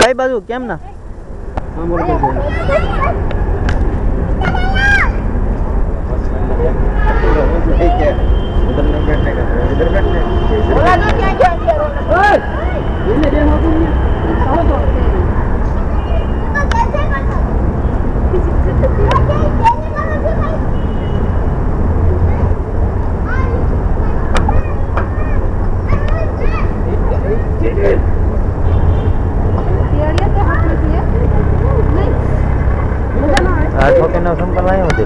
કઈ બાજુ કેમ ના ના સંપલ આયો હતી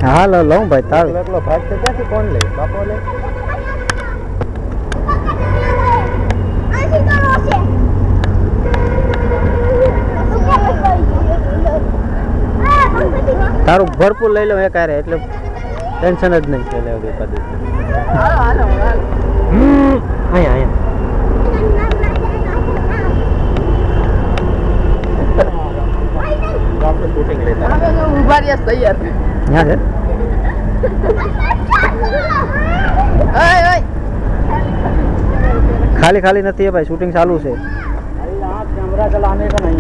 હા લો લઉં ભાઈ તાર એકલો ભાગ તો ક્યાંથી કોણ લે બાપો લે તારું ભરપૂર લઈ લઉં એક આરે એટલે ટેન્શન જ નહીં કે લેવું કદી અહીંયા આપણે શૂટિંગ લેતા ઉભા રહ્યા તૈયાર ત્યાં છે ખાલી ખાલી નથી ભાઈ શૂટિંગ ચાલુ છે કેમેરા ચલાने का नहीं